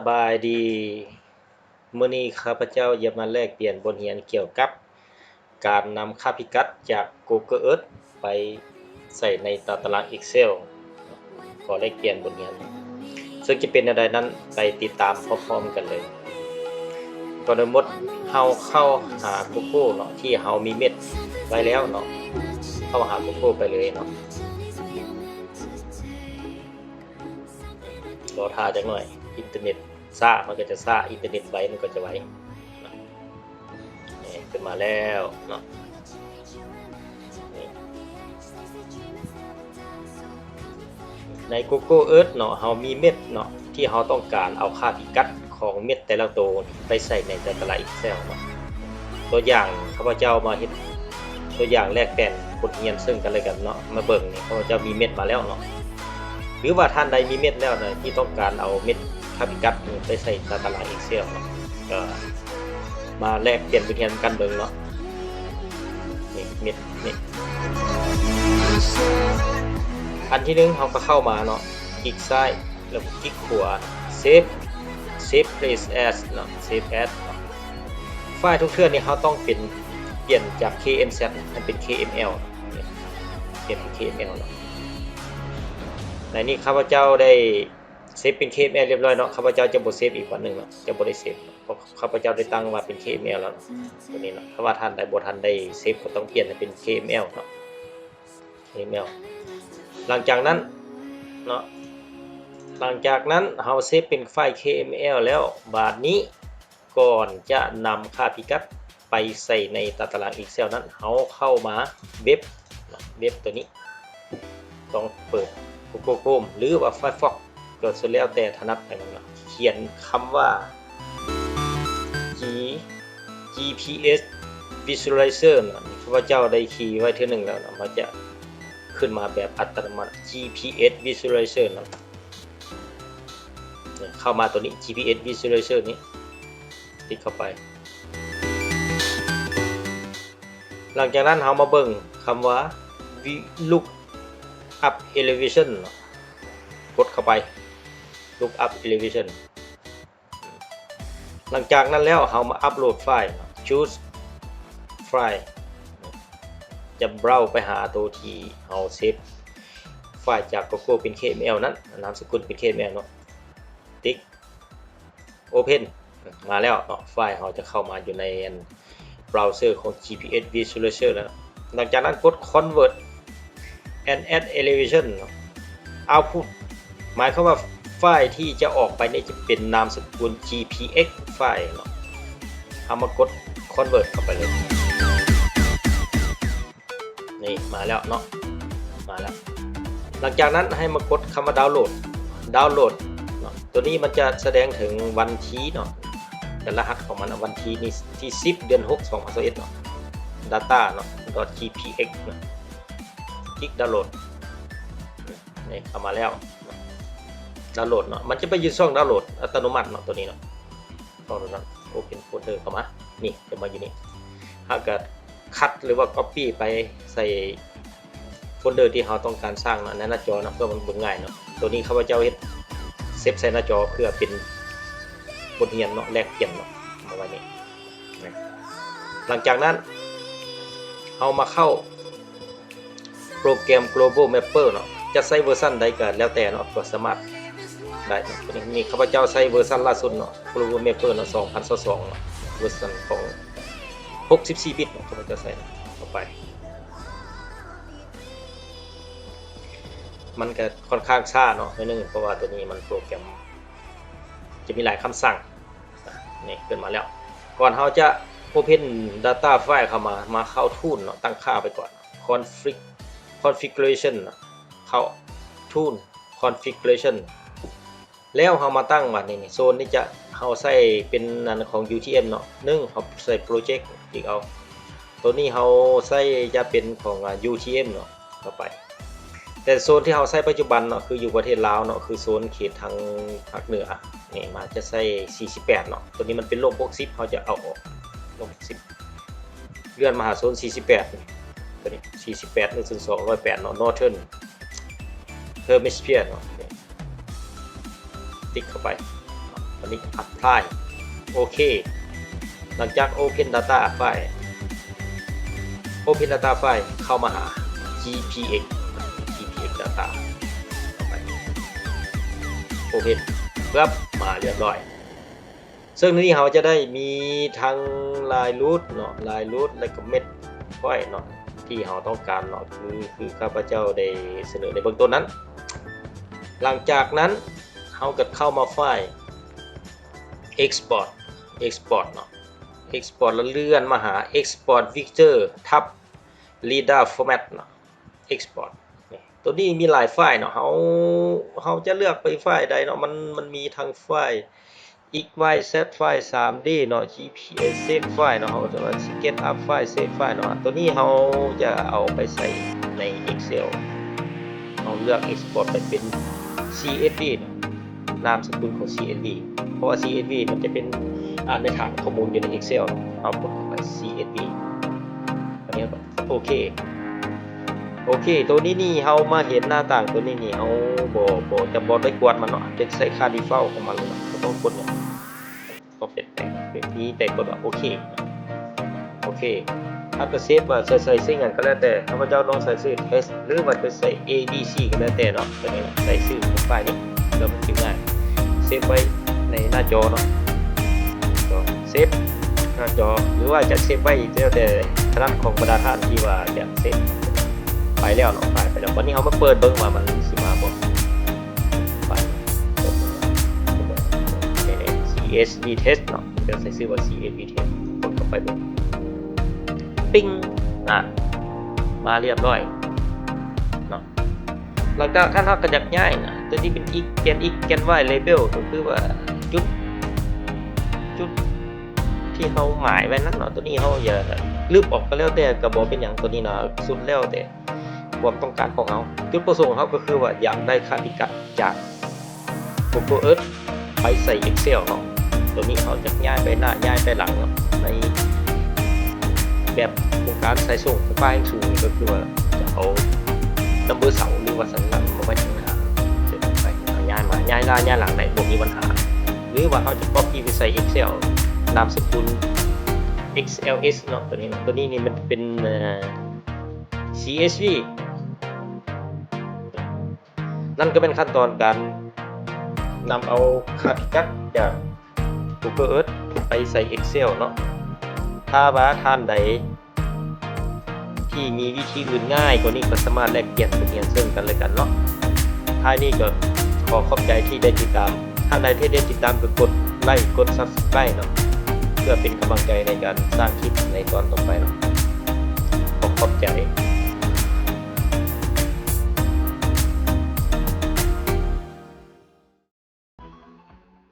บายดีมื้อนี้ข้าพเจ้าจะมาแลกเปลี่ยนบทเรียนเกี่ยวกับการนำค่าพิกัดจาก Google Earth ไปใส่ในตาราง Excel ขอแลกเปลี่ยนบทเรียนซึ่งจะเป็นอะไรนั้นไปติดตามพร้อมๆกันเลยก่อนอื่นหมดเฮาเข้าหา Google เนาะที่เฮามีเม็ดไว้แล้วเนาะเข้าหา Google ไปเลยเนาะรอท่าจักหน่อยอินเทอร์เน็ตซ่ามันก็จะซ่าอินเทอร์เน็ตไว้มันก็จะไว้นี่ขึ้นมาแล้วเนาะใน Google Earth เนาะเฮามีเม็ดเนาะที่เฮาต้องการเอาค่าพิกัดของเม็ดแต่ละตัวไปใส่ในตาราง Excel เนาะตัวอย่างข้าพเจ้ามาเฮ็ดตัวอย่างแลกเปลี่ยนบทเรียนซึ่งกันและกันเนาะมาเบิ่งนี่ข้าพเจ้ามีเม็ดมาแล้วเนาะหรือว่าท่านใดมีเม็ดแล้วนะที่ต้องการเอาเม็ดค่าพิกัดไปใส่ตาราง Excel เนาะก็มาแลกเปลี่ยนบทเรียนกันเบิ่งเนาะนี่เม็ดนี่อันที่1เฮาก็เข้ามาเนาะคลิกซ้ายแล้วก็คลิกขวา save place as เนาะ save as ไฟล์ทุกเทื่อนี่เฮาต้องเปลี่ยนจาก KMZ ให้เป็น KML เปลี่ยนเป็น KML เนาะในนี้ข้าพเจ้าได้เซฟเป็น KML เรียบร้อยเนาะข้าพเจ้าจะบ่เซฟอีกวันนึงเนาะจะบ่ได้เซฟเพราะข้าพเจ้าได้ตั้งว่าเป็น KML แล้วตัวนี้เนาะถ้าว่าท่านใดบ่ทันได้เซฟก็ต้องเปลี่ยนให้เป็น KML เนาะ KML หลังจากนั้นเนาะหลังจากนั้นเฮาเซฟเป็นไฟล์ KML แล้วบัดนี้ก่อนจะนำค่าพิกัดไปใส่ในตาราง Excel นั้นเฮาเข้ามาเว็บตัวนี้ต้องเปิด Google Chrome หรือว่า Firefox ก็สุดแล้วแต่ถนัดไปมันเนาะเขียนคำว่า GPS Visualizer เนาะข้าพเจ้าได้คีย์ไว้เทื่อนึงแล้วเนาะมันจะขึ้นมาแบบอัตโนมัติ GPS Visualizer เนาะเข้ามาตัวนี้ GPS Visualizer นี้ติดเข้าไปหลังจากนั้นเรามาเบิ่งคำว่า look up elevation กดเข้าไป look up elevation หลังจากนั้นแล้วเรามาอัปโหลดไฟล์ choose file จะเบราว์ไปหาตัวที่เราเซฟไฟล์จาก Google เป็น KML นั้นนามสกุลเป็น KML เนาะติ๊ก open มาแล้วเนาะไฟล์เราจะเข้ามาอยู่ในเบราว์เซอร์ของ GPS Visualizer แล้วหลังจากนั้นกด convert and add elevation output หมายความว่าไฟล์ที่จะออกไปนี่จะเป็นนามสกุล GPX ไฟล์เนาะเอามากด convert เข้าไปเลยนี่มาแล้วเนาะมาแล้วหลังจากนั้นให้มากดคำว่าดาวน์โหลดเนาะตัวนี้มันจะแสดงถึงวันที่เนาะแต่รหัสของมันวันที่นี่ที่10เดือน6 2021เนาะ data เนาะ .gpx เนาะคลิกดาวน์โหลดนี่เข้ามาแล้วดาวน์โหลดเนาะมันจะไปอยู่ช่องดาวน์โหลดอัตโนมัติเนาะตัวนี้เนาะช่องดาวน์โหลด Open Folder เข้ามานี่จะมาอยู่นี่ถ้าเกิดคัดหรือว่า Copy ไปใส่โฟลเดอร์ที่เราต้องการสร้างเนาะในหน้าจอเนาะเพื่อมันเบิ่งง่ายเนาะตัวนี้ข้าพเจ้าเฮ็ดเซฟใส่หน้าจอเพื่อเป็นบทเรียนเนาะแลกเปลี่ยนเนาะมาไว้นี่หลังจากนั้นเรามาเข้าโปรแกรม Global Mapper เนาะจะใช้เวอร์ชันใดก็แล้วแต่เนาะก็สามารถได้เนาะนี่ข้าพเจ้าใช้เวอร์ชันล่าสุดเนาะ Global Mapper เนาะ2022เนาะเวอร์ชันของ64 บิตข้าพเจ้าใส่เข้าไปมันก็ค่อนข้างช้าเนาะนิดนึงเพราะว่าตัวนี้มันโปรแกรมจะมีหลายคำสั่งนี่ขึ้นมาแล้วก่อนเราจะ Open Data File เข้ามาเข้า Tool เนาะตั้งค่าไปก่อน Configuration เข้า Tool Configuration แล้วเรามาตั้งว่านี่โซนนี้จะเราใส่เป็นอันของ UTM เนาะเราใส่ Project อีกเอาตัวนี้เราใส่จะเป็นของ UTM เนาะเข้าไปแต่โซนที่เราใช้ปัจจุบันเนาะคืออยู่ประเทศลาวเนาะคือโซนเขตทางภาคเหนือนี่มาจะใช้48เนาะตัวนี้มันเป็นลบ60เขาจะเอาออกลบ60เลื่อนมาหาโซน48ตัวนี้48 1/208เนาะ Northern Hemisphere เนาะติ๊กเข้าไป ตอนนี้ apply โอเคหลังจาก open data file open data file เข้ามาหา GPX data เข้าไป open ครับมาเรียบร้อยซึ่งนี่เราจะได้มีทั้งลายรูทเนาะลายรูทและก็เม็ดไฟเนาะที่เราต้องการเนาะคือข้าพเจ้าได้เสนอในเบื้องต้นนั้นหลังจากนั้นเราก็เข้ามาไฟล์ export เนาะ export แล้วเลื่อนมาหา export picture ทับ reader format เนาะ export ตัวนี้มีหลายไฟล์เนาะเราจะเลือกไปไฟล์ใดเนาะมันมีทั้งไฟล์ XYZ ไฟล์ 3D เนาะ GPS save ไฟล์เนาะเราจะว่า SketchUp ไฟล์ save ไฟล์เนาะตัวนี้เราจะเอาไปใส่ใน Excel เราเลือก export ไปเป็น CSV นามสกุลของ CSV เพราะว่า CSV มันจะเป็นในฐานข้อมูลอยู่ใน Excel เอากดเข้าไป CSV อันนี้โอเคตัวนี้นี่เรามาเห็นหน้าต่างตัวนี้นี่เอาจะบ่ได้กวนมันเนาะเป็นใส่ค่า default ของมันเลยก็ต้องกดเนี่ยก็เป็นแบบนี้แต่กดว่าโอเคถ้าจะเซฟว่าใส่สิ่งนั้นก็แล้วแต่ข้าพเจ้าลองใส่ชื่อ test หรือว่าจะใส่ ABC ก็แล้วแต่เนาะตัวนี้ใส่ชื่อของไฟล์นี้แล้วมันจะง่ายเซฟไว้ในหน้าจอเนาะเซฟหน้าจอหรือว่าจะเซฟไว้แล้วแต่ถนัดของบรรดาท่านที่ว่าจะเซฟไปแล้วเนาะไปแล้ววันนี้เขามาเปิดเบิ้งว่ามันสิมาบ่ไป CSV test เนาะจะใส่ชื่อว่า CSV test กดเข้าไปเบิ้งปิ้งมาเรียบร้อยเนาะหลังจากท่านเขากระยักย้ายนะตัวนี้เป็น x แกน x แกน y label ก็คือว่าจุดที่เขาหมายไว้นั้นเนาะตัวนี้เขาอย่าลืบออกก็แล้วแต่กระบอกเป็นอย่างตัวนี้เนาะสุดแล้วแต่ความต้องการของเขาจุดประสงค์เขาก็คือว่าอยากได้ค่าพิกัดจาก Google Earth ไปใส่ Excel เนาะตัวนี้เขาจะย้ายไปหน้าย้ายไปหลังเนาะในแบบโครงการใส่ส่งไฟล์สูงก็คือว่าจะเอานัมเบอร์เสาหรือว่าสัญลักษณ์มาไว้ข้างหน้าเดินไปย้ายมาย้ายหน้าย้ายหลังไหนบ่มีปัญหาหรือว่าเขาจะ copy ไปใส่ Excel นามสกุล XLS เนาะตัวนี้นี่มันเป็นCSV นั่นก็เป็นขั้นตอนการนำเอาค่าพิกัดจาก Google Earth ไปใส่ Excel เนาะถ้าว่าท่านใดที่มีวิธีอื่นง่ายกว่านี้ก็สามารถแลกเปลี่ยนข้อมูลซึ่งกันและกันเนาะท้ายนี้ก็ขอขอบใจที่ได้ติดตามท่านใดที่ได้ติดตามก็กดไลค์กด Subscribe เนาะเพื่อเป็นกำลังใจในการสร้างคลิปในตอนต่อไปเนาะขอบใจ